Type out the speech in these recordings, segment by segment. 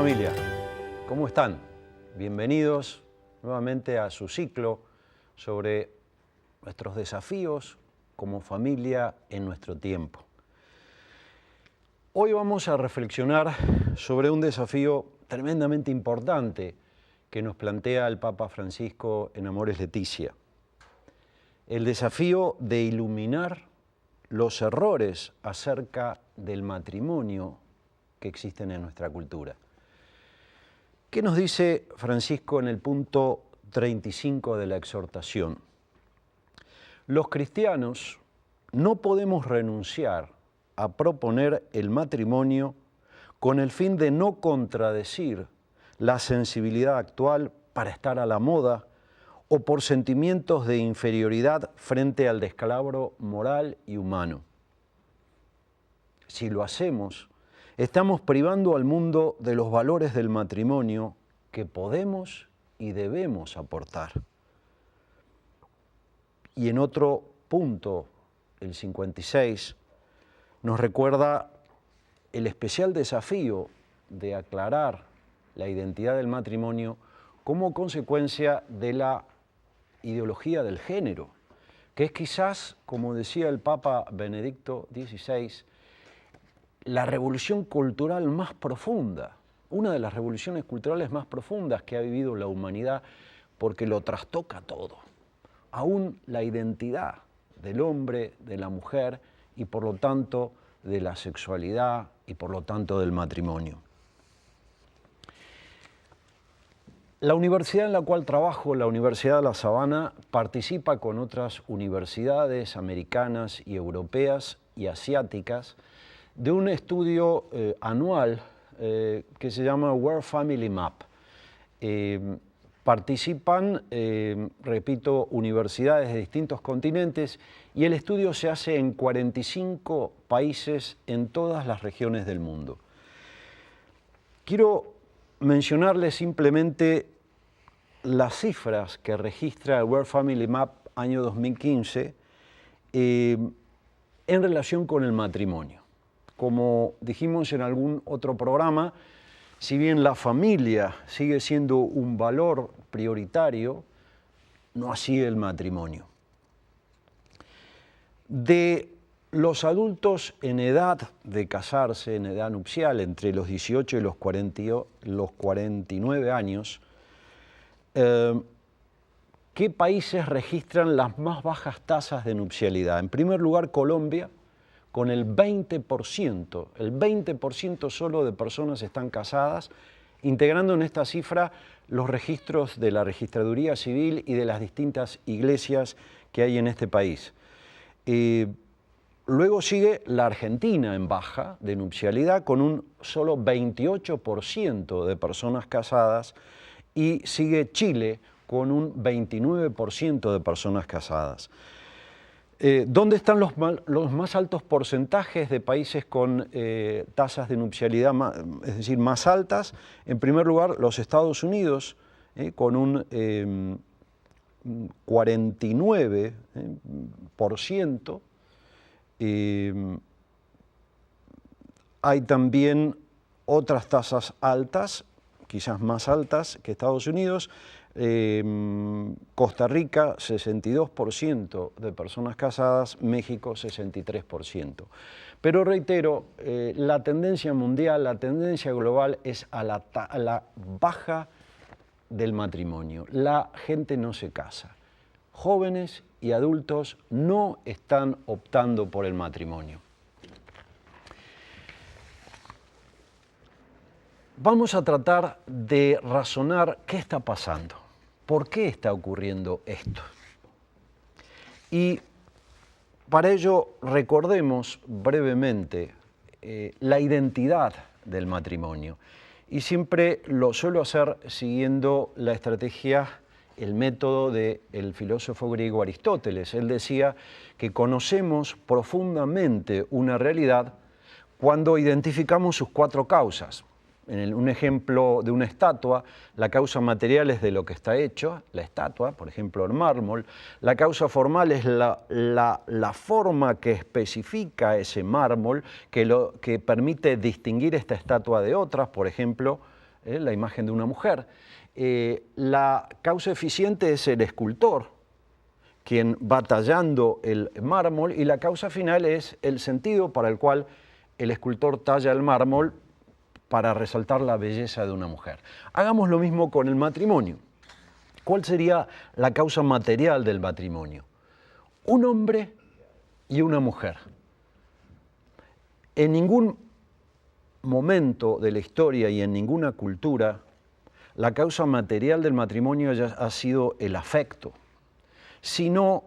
familia, ¿cómo están? Bienvenidos nuevamente a su ciclo sobre nuestros desafíos como familia en nuestro tiempo. Hoy vamos a reflexionar sobre un desafío tremendamente importante que nos plantea el Papa Francisco en Amoris Laetitia. El desafío de iluminar los errores acerca del matrimonio que existen en nuestra cultura. ¿Qué nos dice Francisco en el punto 35 de la exhortación? Los cristianos no podemos renunciar a proponer el matrimonio con el fin de no contradecir la sensibilidad actual para estar a la moda o por sentimientos de inferioridad frente al descalabro moral y humano. Si lo hacemos, estamos privando al mundo de los valores del matrimonio que podemos y debemos aportar. Y en otro punto, el 56, nos recuerda el especial desafío de aclarar la identidad del matrimonio como consecuencia de la ideología del género, que es quizás, como decía el Papa Benedicto XVI, la revolución cultural más profunda, una de las revoluciones culturales más profundas que ha vivido la humanidad, porque lo trastoca todo, aún la identidad del hombre, de la mujer y por lo tanto de la sexualidad y por lo tanto del matrimonio. La universidad en la cual trabajo, la Universidad de La Sabana, participa con otras universidades americanas y europeas y asiáticas de un estudio anual que se llama World Family Map. Participan, repito, universidades de distintos continentes y el estudio se hace en 45 países en todas las regiones del mundo. Quiero mencionarles simplemente las cifras que registra el World Family Map año 2015 en relación con el matrimonio. Como dijimos en algún otro programa, si bien la familia sigue siendo un valor prioritario, no así el matrimonio. De los adultos en edad de casarse, en edad nupcial, entre los 18 y los 49 años, ¿qué países registran las más bajas tasas de nupcialidad? En primer lugar, Colombia, con el 20% solo de personas están casadas, integrando en esta cifra los registros de la Registraduría Civil y de las distintas iglesias que hay en este país. Luego sigue la Argentina en baja de nupcialidad, con un solo 28% de personas casadas, y sigue Chile con un 29% de personas casadas. ¿Dónde están los más altos porcentajes de países con tasas de nupcialidad, es decir, más altas? En primer lugar, los Estados Unidos, con un 49%. Hay también otras tasas altas, quizás más altas que Estados Unidos. Costa Rica, 62% de personas casadas, México, 63%. Pero reitero, la tendencia mundial, la tendencia global es a la baja del matrimonio. La gente no se casa. Jóvenes y adultos no están optando por el matrimonio. Vamos a tratar de razonar qué está pasando, por qué está ocurriendo esto. Y para ello recordemos brevemente la identidad del matrimonio. Y siempre lo suelo hacer siguiendo la estrategia, el método del filósofo griego Aristóteles. Él decía que conocemos profundamente una realidad cuando identificamos sus cuatro causas. En un ejemplo de una estatua, la causa material es de lo que está hecho, la estatua, por ejemplo, el mármol. La causa formal es la forma que especifica ese mármol, que permite distinguir esta estatua de otras, por ejemplo, la imagen de una mujer. La causa eficiente es el escultor, quien va tallando el mármol, y la causa final es el sentido para el cual el escultor talla el mármol para resaltar la belleza de una mujer. Hagamos lo mismo con el matrimonio. ¿Cuál sería la causa material del matrimonio? Un hombre y una mujer. En ningún momento de la historia y en ninguna cultura, la causa material del matrimonio ha sido el afecto. Sino,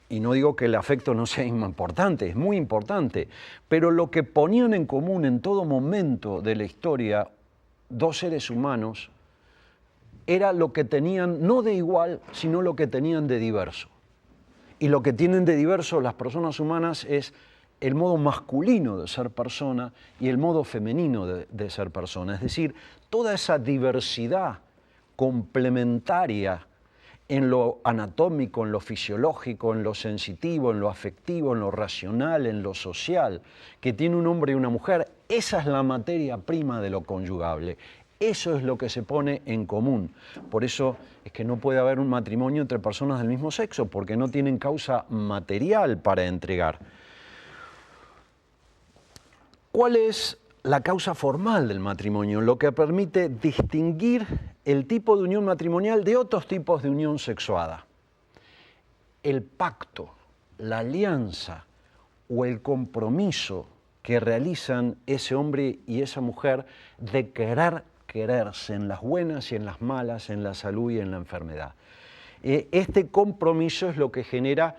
y no digo que el afecto no sea importante, es muy importante, pero lo que ponían en común en todo momento de la historia dos seres humanos era lo que tenían no de igual, sino lo que tenían de diverso. Y lo que tienen de diverso las personas humanas es el modo masculino de ser persona y el modo femenino de ser persona. Es decir, toda esa diversidad complementaria en lo anatómico, en lo fisiológico, en lo sensitivo, en lo afectivo, en lo racional, en lo social, que tiene un hombre y una mujer, esa es la materia prima de lo conyugable. Eso es lo que se pone en común. Por eso es que no puede haber un matrimonio entre personas del mismo sexo, porque no tienen causa material para entregar. ¿Cuál es la causa formal del matrimonio? Lo que permite distinguir el tipo de unión matrimonial de otros tipos de unión sexuada. El pacto, la alianza o el compromiso que realizan ese hombre y esa mujer de quererse en las buenas y en las malas, en la salud y en la enfermedad. Este compromiso es lo que genera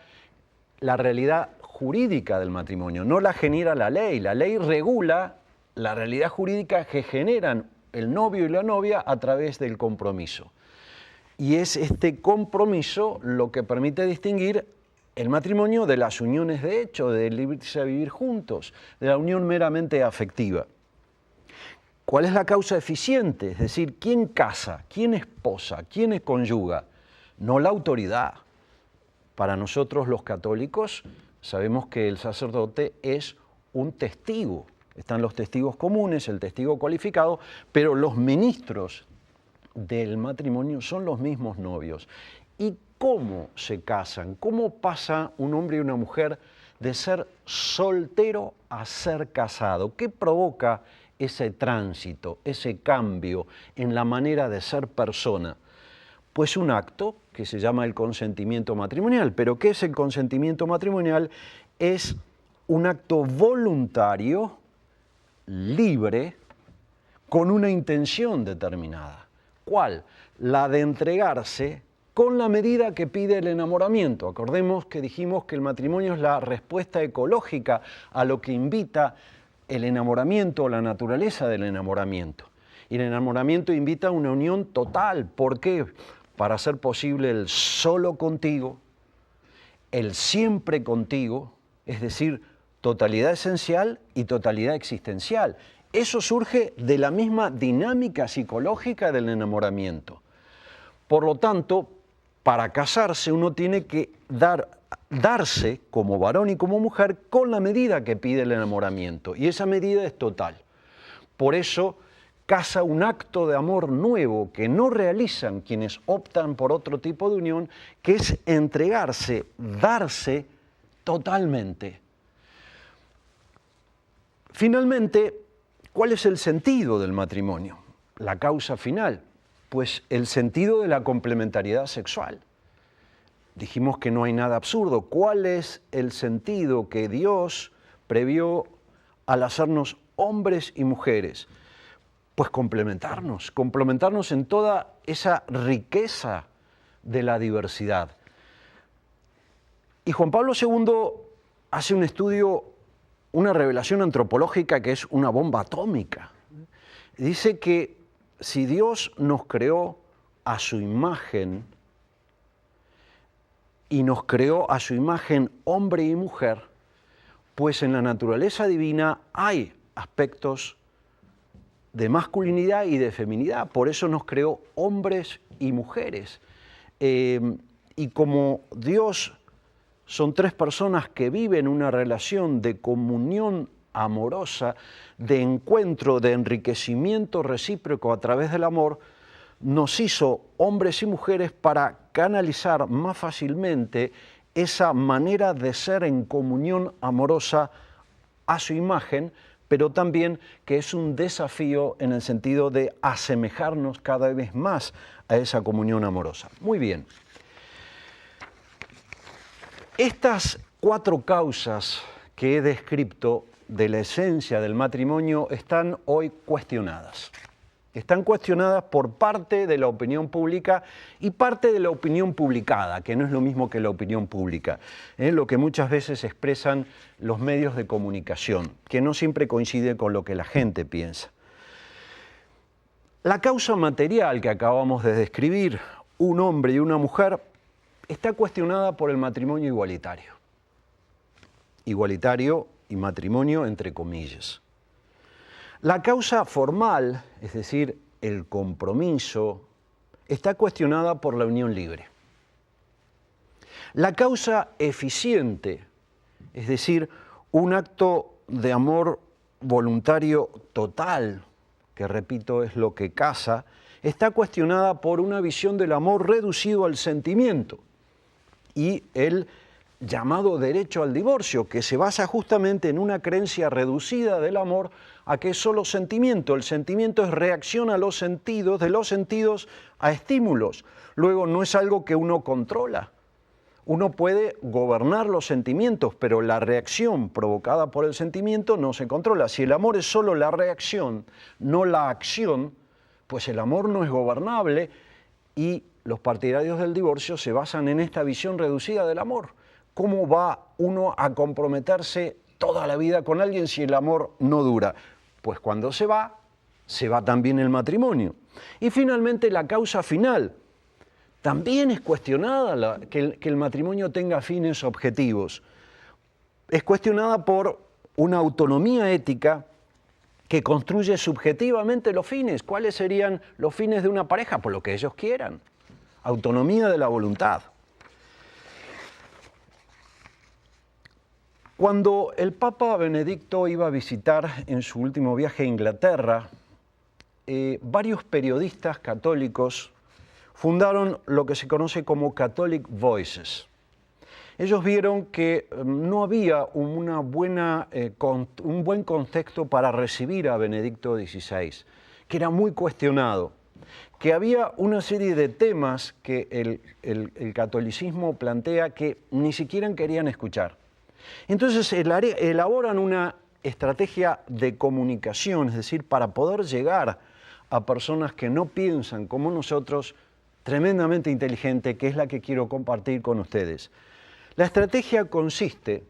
la realidad jurídica del matrimonio, no la genera la ley regula la realidad jurídica que generan el novio y la novia a través del compromiso. Y es este compromiso lo que permite distinguir el matrimonio de las uniones de hecho, de irse a vivir juntos, de la unión meramente afectiva. ¿Cuál es la causa eficiente? Es decir, ¿quién casa? ¿Quién esposa? ¿Quién conyuga? No la autoridad. Para nosotros los católicos sabemos que el sacerdote es un testigo. Están los testigos comunes, el testigo cualificado, pero los ministros del matrimonio son los mismos novios. ¿Y cómo se casan? ¿Cómo pasa un hombre y una mujer de ser soltero a ser casado? ¿Qué provoca ese tránsito, ese cambio en la manera de ser persona? Pues un acto que se llama el consentimiento matrimonial. ¿Pero qué es el consentimiento matrimonial? Es un acto voluntario, libre, con una intención determinada. ¿Cuál? La de entregarse con la medida que pide el enamoramiento. Acordemos que dijimos que el matrimonio es la respuesta ecológica a lo que invita el enamoramiento, la naturaleza del enamoramiento. Y el enamoramiento invita a una unión total. ¿Por qué? Para hacer posible el solo contigo, el siempre contigo, es decir, totalidad esencial y totalidad existencial. Eso surge de la misma dinámica psicológica del enamoramiento. Por lo tanto, para casarse uno tiene que darse como varón y como mujer con la medida que pide el enamoramiento, y esa medida es total. Por eso casa un acto de amor nuevo que no realizan quienes optan por otro tipo de unión, que es entregarse, darse totalmente. Finalmente, ¿cuál es el sentido del matrimonio? La causa final, pues el sentido de la complementariedad sexual. Dijimos que no hay nada absurdo. ¿Cuál es el sentido que Dios previó al hacernos hombres y mujeres? Pues complementarnos en toda esa riqueza de la diversidad. Y Juan Pablo II hace un estudio, una revelación antropológica que es una bomba atómica. Dice que si Dios nos creó a su imagen y nos creó a su imagen hombre y mujer, pues en la naturaleza divina hay aspectos de masculinidad y de feminidad, por eso nos creó hombres y mujeres. Y como Dios son tres personas que viven una relación de comunión amorosa, de encuentro, de enriquecimiento recíproco a través del amor, nos hizo hombres y mujeres para canalizar más fácilmente esa manera de ser en comunión amorosa a su imagen, pero también que es un desafío en el sentido de asemejarnos cada vez más a esa comunión amorosa. Muy bien. Estas 4 causas que he descrito de la esencia del matrimonio están hoy cuestionadas. Están cuestionadas por parte de la opinión pública y parte de la opinión publicada, que no es lo mismo que la opinión pública, lo que muchas veces expresan los medios de comunicación, que no siempre coincide con lo que la gente piensa. La causa material que acabamos de describir, un hombre y una mujer, está cuestionada por el matrimonio igualitario. Igualitario y matrimonio entre comillas. La causa formal, es decir, el compromiso, está cuestionada por la unión libre. La causa eficiente, es decir, un acto de amor voluntario total, que repito es lo que casa, está cuestionada por una visión del amor reducido al sentimiento y el llamado derecho al divorcio, que se basa justamente en una creencia reducida del amor a que es solo sentimiento. El sentimiento es reacción a los sentidos, de los sentidos a estímulos. Luego no es algo que uno controla. Uno puede gobernar los sentimientos, pero la reacción provocada por el sentimiento no se controla. Si el amor es solo la reacción, no la acción, pues el amor no es gobernable y los partidarios del divorcio se basan en esta visión reducida del amor. ¿Cómo va uno a comprometerse toda la vida con alguien si el amor no dura? Pues cuando se va también el matrimonio. Y finalmente la causa final. También es cuestionada que el matrimonio tenga fines objetivos. Es cuestionada por una autonomía ética que construye subjetivamente los fines. ¿Cuáles serían los fines de una pareja? Pues lo que ellos quieran. Autonomía de la voluntad. Cuando el Papa Benedicto iba a visitar en su último viaje a Inglaterra, varios periodistas católicos fundaron lo que se conoce como Catholic Voices. Ellos vieron que no había un buen contexto para recibir a Benedicto XVI, que era muy cuestionado, que había una serie de temas que el catolicismo plantea que ni siquiera querían escuchar. Entonces elaboran una estrategia de comunicación, es decir, para poder llegar a personas que no piensan como nosotros, tremendamente inteligente, que es la que quiero compartir con ustedes. La estrategia consiste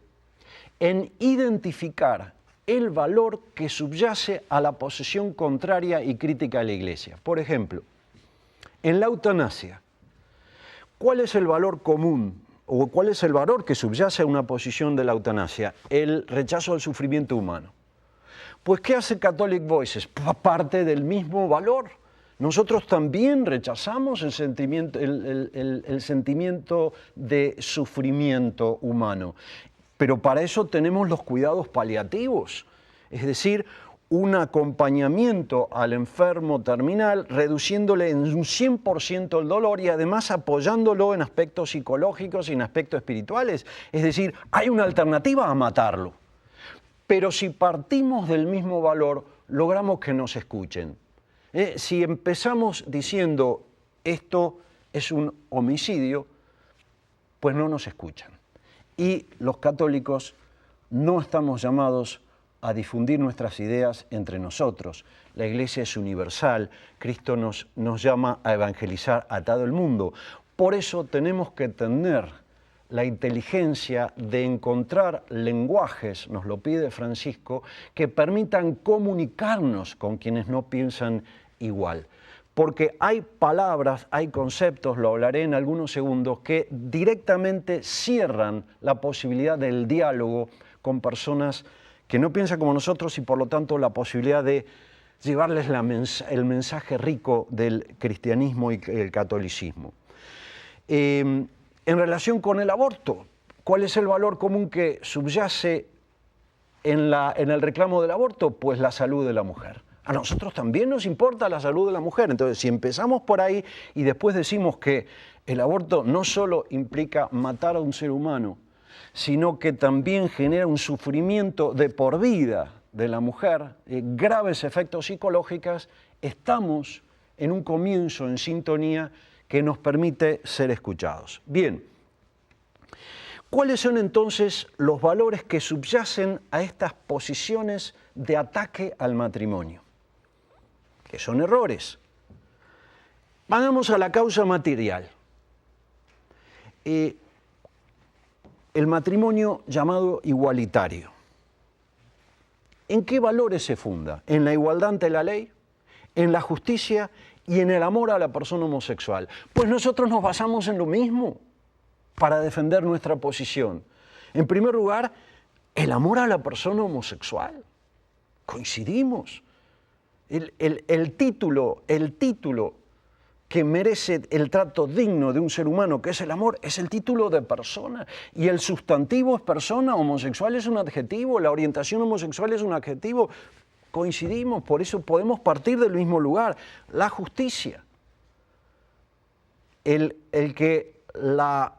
en identificar el valor que subyace a la posición contraria y crítica de la Iglesia. Por ejemplo, en la eutanasia, ¿cuál es el valor común o cuál es el valor que subyace a una posición de la eutanasia? El rechazo al sufrimiento humano. Pues, ¿qué hace Catholic Voices? Parte del mismo valor. Nosotros también rechazamos el sentimiento de sufrimiento humano, pero para eso tenemos los cuidados paliativos, es decir, un acompañamiento al enfermo terminal, reduciéndole en un 100% el dolor y además apoyándolo en aspectos psicológicos y en aspectos espirituales. Es decir, hay una alternativa a matarlo. Pero si partimos del mismo valor, logramos que nos escuchen. Si empezamos diciendo esto es un homicidio, pues no nos escuchan. Y los católicos no estamos llamados a difundir nuestras ideas entre nosotros. La Iglesia es universal, Cristo nos llama a evangelizar a todo el mundo. Por eso tenemos que tener la inteligencia de encontrar lenguajes, nos lo pide Francisco, que permitan comunicarnos con quienes no piensan igual. Porque hay palabras, hay conceptos, lo hablaré en algunos segundos, que directamente cierran la posibilidad del diálogo con personas que no piensan como nosotros y por lo tanto la posibilidad de llevarles el mensaje rico del cristianismo y el catolicismo. En relación con el aborto, ¿cuál es el valor común que subyace en el reclamo del aborto? Pues la salud de la mujer. A nosotros también nos importa la salud de la mujer. Entonces, si empezamos por ahí y después decimos que el aborto no solo implica matar a un ser humano, sino que también genera un sufrimiento de por vida de la mujer, graves efectos psicológicos, estamos en un comienzo en sintonía que nos permite ser escuchados. Bien, ¿cuáles son entonces los valores que subyacen a estas posiciones de ataque al matrimonio? Que son errores. Vamos a la causa material. El matrimonio llamado igualitario. ¿En qué valores se funda? ¿En la igualdad ante la ley? ¿En la justicia? ¿Y en el amor a la persona homosexual? Pues nosotros nos basamos en lo mismo para defender nuestra posición. En primer lugar, el amor a la persona homosexual. Coincidimos. El título que merece el trato digno de un ser humano, que es el amor, es el título de persona. Y el sustantivo es persona, homosexual es un adjetivo, la orientación homosexual es un adjetivo. Coincidimos, por eso podemos partir del mismo lugar. La justicia. El que las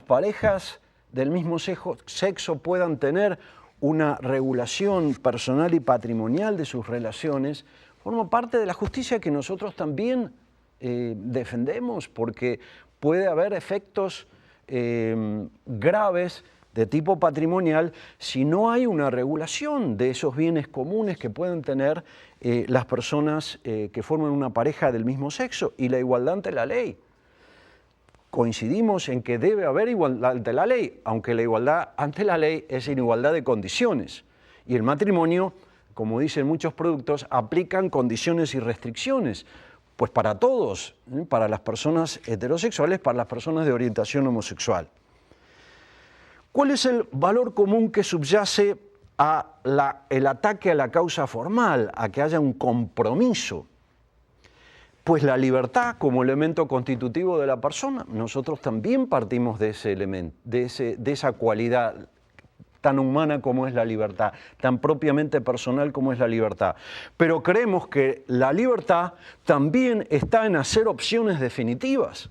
parejas del mismo sexo puedan tener una regulación personal y patrimonial de sus relaciones, forma parte de la justicia que nosotros también defendemos, porque puede haber efectos graves de tipo patrimonial si no hay una regulación de esos bienes comunes que pueden tener las personas que forman una pareja del mismo sexo, y la igualdad ante la ley. Coincidimos en que debe haber igualdad ante la ley, aunque la igualdad ante la ley es en igualdad de condiciones. Y el matrimonio, como dicen muchos productos, aplican condiciones y restricciones, pues para todos, para las personas heterosexuales, para las personas de orientación homosexual. ¿Cuál es el valor común que subyace el ataque a la causa formal, a que haya un compromiso? Pues la libertad como elemento constitutivo de la persona. Nosotros también partimos de ese elemento, de esa cualidad tan humana como es la libertad, tan propiamente personal como es la libertad. Pero creemos que la libertad también está en hacer opciones definitivas.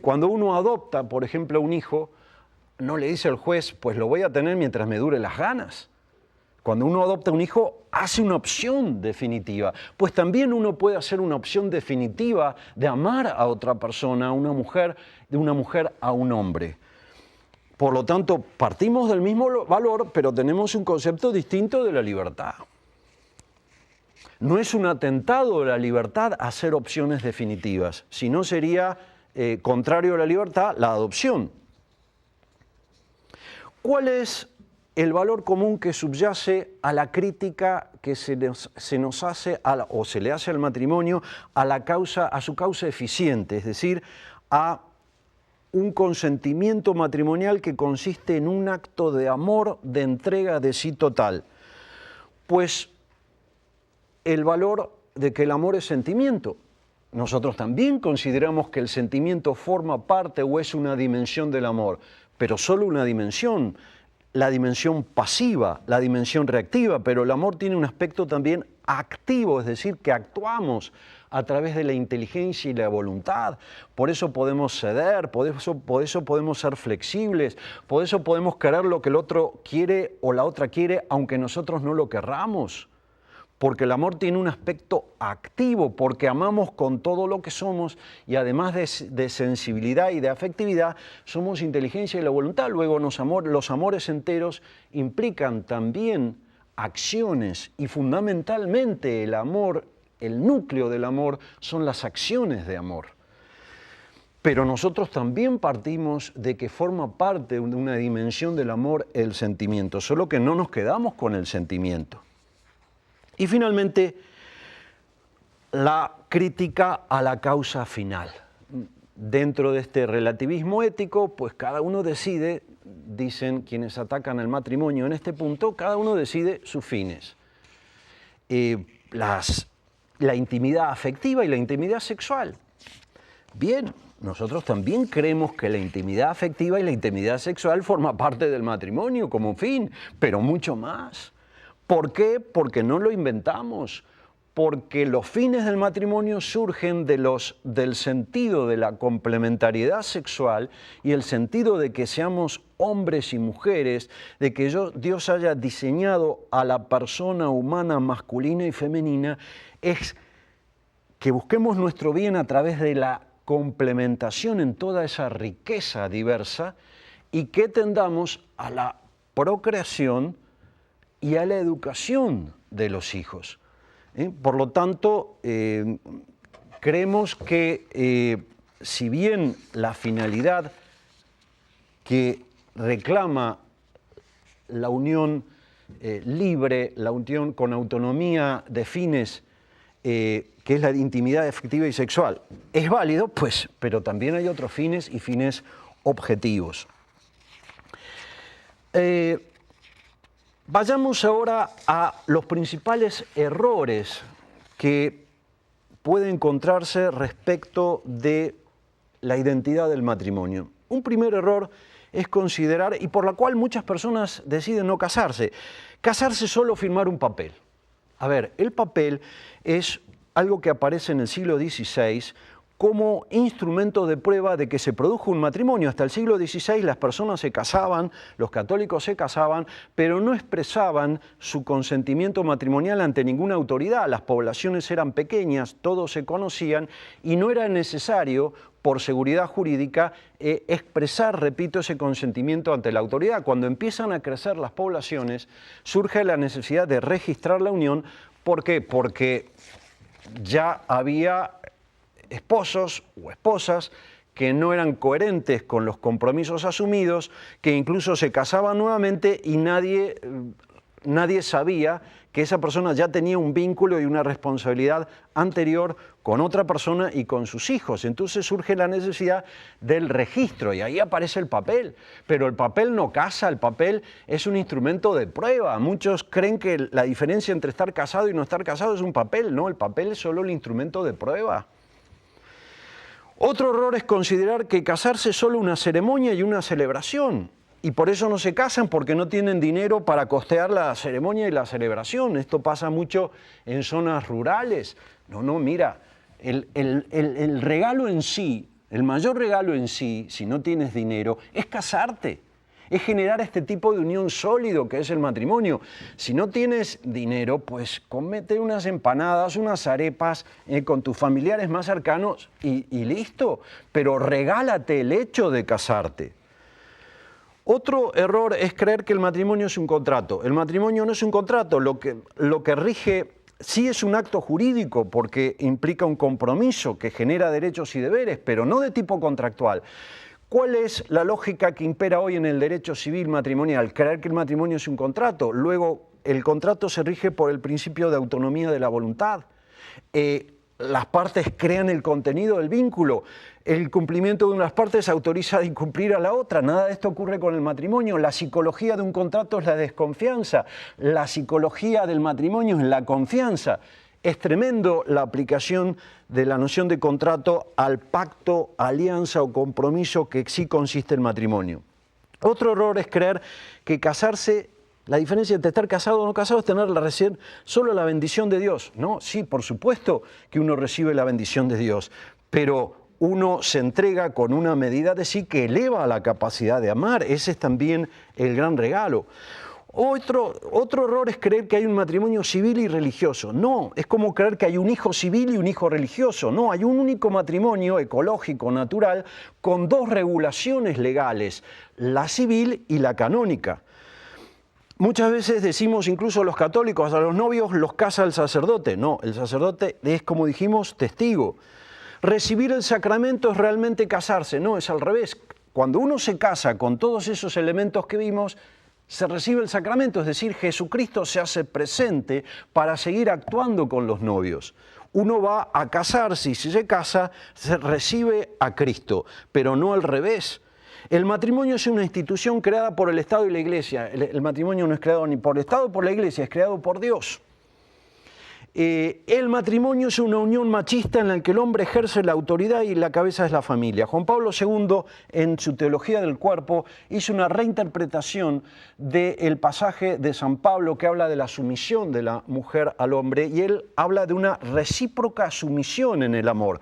Cuando uno adopta, por ejemplo, un hijo, no le dice al juez, pues lo voy a tener mientras me dure las ganas. Cuando uno adopta un hijo, hace una opción definitiva. Pues también uno puede hacer una opción definitiva de amar a otra persona, a una mujer, de una mujer a un hombre. Por lo tanto, partimos del mismo valor, pero tenemos un concepto distinto de la libertad. No es un atentado de la libertad hacer opciones definitivas, sino sería contrario a la libertad la adopción. ¿Cuál es el valor común que subyace a la crítica que se nos hace o se le hace al matrimonio a su causa eficiente, es decir, a un consentimiento matrimonial que consiste en un acto de amor, de entrega de sí total? Pues el valor de que el amor es sentimiento. Nosotros también consideramos que el sentimiento forma parte o es una dimensión del amor, pero solo una dimensión. La dimensión pasiva, la dimensión reactiva, pero el amor tiene un aspecto también activo, es decir, que actuamos a través de la inteligencia y la voluntad. Por eso podemos ceder, por eso podemos ser flexibles, por eso podemos querer lo que el otro quiere o la otra quiere, aunque nosotros no lo querramos. Porque el amor tiene un aspecto activo, porque amamos con todo lo que somos y además de sensibilidad y de afectividad, somos inteligencia y la voluntad. Luego los amores enteros implican también acciones y fundamentalmente el amor, el núcleo del amor son las acciones de amor. Pero nosotros también partimos de que forma parte de una dimensión del amor el sentimiento, solo que no nos quedamos con el sentimiento. Y finalmente, la crítica a la causa final. Dentro de este relativismo ético, pues cada uno decide, dicen quienes atacan al matrimonio en este punto, cada uno decide sus fines. La intimidad afectiva y la intimidad sexual. Bien, nosotros también creemos que la intimidad afectiva y la intimidad sexual forma parte del matrimonio como fin, pero mucho más. ¿Por qué? Porque no lo inventamos, porque los fines del matrimonio surgen del sentido de la complementariedad sexual y el sentido de que seamos hombres y mujeres, de que Dios haya diseñado a la persona humana masculina y femenina, es que busquemos nuestro bien a través de la complementación en toda esa riqueza diversa y que tendamos a la procreación y a la educación de los hijos. Por lo tanto, creemos que si bien la finalidad que reclama la unión libre, la unión con autonomía de fines, que es la de intimidad afectiva y sexual, es válido, pues, pero también hay otros fines y fines objetivos. Vayamos ahora a los principales errores que pueden encontrarse respecto de la identidad del matrimonio. Un primer error es considerar, y por la cual muchas personas deciden no casarse, solo firmar un papel. A ver, el papel es algo que aparece en el siglo XVI como instrumento de prueba de que se produjo un matrimonio. Hasta el siglo XVI las personas se casaban, los católicos se casaban, pero no expresaban su consentimiento matrimonial ante ninguna autoridad. Las poblaciones eran pequeñas, todos se conocían y no era necesario, por seguridad jurídica, expresar, repito, ese consentimiento ante la autoridad. Cuando empiezan a crecer las poblaciones, surge la necesidad de registrar la unión. ¿Por qué? Porque ya había esposos o esposas que no eran coherentes con los compromisos asumidos, que incluso se casaban nuevamente y nadie sabía que esa persona ya tenía un vínculo y una responsabilidad anterior con otra persona y con sus hijos. Entonces surge la necesidad del registro y ahí aparece el papel. Pero el papel no casa, el papel es un instrumento de prueba. Muchos creen que la diferencia entre estar casado y no estar casado es un papel. No, el papel es solo el instrumento de prueba. Otro error es considerar que casarse es solo una ceremonia y una celebración. Y por eso no se casan, porque no tienen dinero para costear la ceremonia y la celebración. Esto pasa mucho en zonas rurales. No, mira, el regalo en sí, el mayor regalo en sí, si no tienes dinero, es casarte. Es generar este tipo de unión sólido que es el matrimonio. Si no tienes dinero, pues cómete unas empanadas, unas arepas con tus familiares más cercanos y listo. Pero regálate el hecho de casarte. Otro error es creer que el matrimonio es un contrato. El matrimonio no es un contrato, lo que rige sí es un acto jurídico porque implica un compromiso que genera derechos y deberes, pero no de tipo contractual. ¿Cuál es la lógica que impera hoy en el derecho civil matrimonial? Creer que el matrimonio es un contrato. Luego, el contrato se rige por el principio de autonomía de la voluntad. Las partes crean el contenido del vínculo. El cumplimiento de unas partes autoriza a incumplir a la otra. Nada de esto ocurre con el matrimonio. La psicología de un contrato es la desconfianza. La psicología del matrimonio es la confianza. Es tremendo la aplicación de la noción de contrato al pacto, alianza o compromiso que sí consiste el matrimonio. Otro error es creer que casarse, la diferencia entre estar casado o no casado es tener solo la bendición de Dios. No, sí, por supuesto que uno recibe la bendición de Dios, pero uno se entrega con una medida de sí que eleva la capacidad de amar. Ese es también el gran regalo. Otro error es creer que hay un matrimonio civil y religioso. No, es como creer que hay un hijo civil y un hijo religioso. No, hay un único matrimonio ecológico, natural, con dos regulaciones legales, la civil y la canónica. Muchas veces decimos, incluso los católicos, a los novios los casa el sacerdote. No, el sacerdote es, como dijimos, testigo. Recibir el sacramento es realmente casarse. No, es al revés. Cuando uno se casa con todos esos elementos que vimos, se recibe el sacramento, es decir, Jesucristo se hace presente para seguir actuando con los novios. Uno va a casarse y si se casa, se recibe a Cristo, pero no al revés. El matrimonio es una institución creada por el Estado y la Iglesia. El matrimonio no es creado ni por el Estado ni por la Iglesia, es creado por Dios. El matrimonio es una unión machista en la que el hombre ejerce la autoridad y la cabeza es la familia. Juan Pablo II, en su Teología del Cuerpo, hizo una reinterpretación del pasaje de San Pablo que habla de la sumisión de la mujer al hombre, y él habla de una recíproca sumisión en el amor.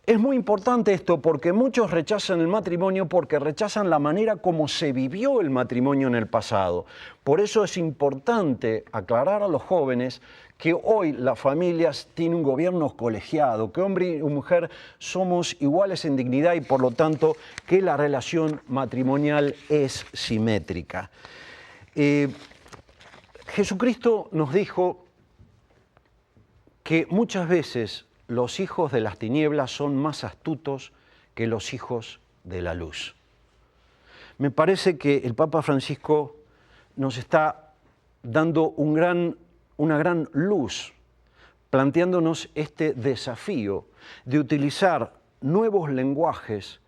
Es muy importante esto porque muchos rechazan el matrimonio porque rechazan la manera como se vivió el matrimonio en el pasado. Por eso es importante aclarar a los jóvenes que hoy las familias tienen un gobierno colegiado, que hombre y mujer somos iguales en dignidad y por lo tanto que la relación matrimonial es simétrica. Jesucristo nos dijo que muchas veces los hijos de las tinieblas son más astutos que los hijos de la luz. Me parece que el Papa Francisco nos está dando una gran luz, planteándonos este desafío de utilizar nuevos lenguajes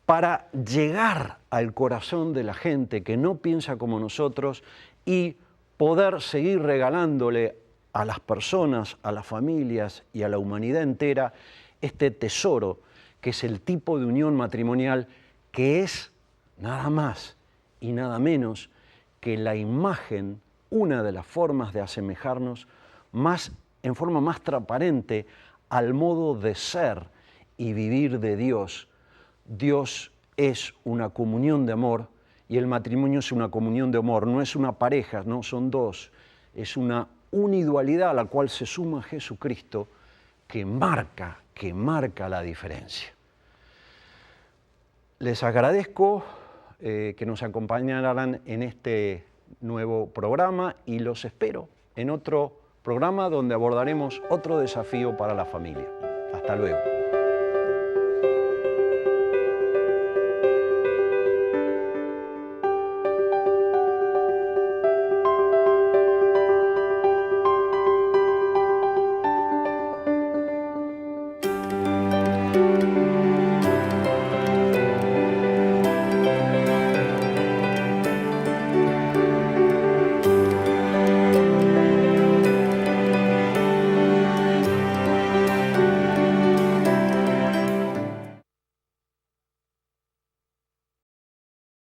para llegar al corazón de la gente que no piensa como nosotros y poder seguir regalándole a las personas, a las familias y a la humanidad entera este tesoro que es el tipo de unión matrimonial que es nada más y nada menos que la imagen, una de las formas de asemejarnos en forma más transparente al modo de ser y vivir de Dios. Dios es una comunión de amor y el matrimonio es una comunión de amor, no es una pareja, no son dos, es una unidualidad a la cual se suma Jesucristo que marca la diferencia. Les agradezco que nos acompañaran en este nuevo programa y los espero en otro programa donde abordaremos otro desafío para la familia. Hasta luego.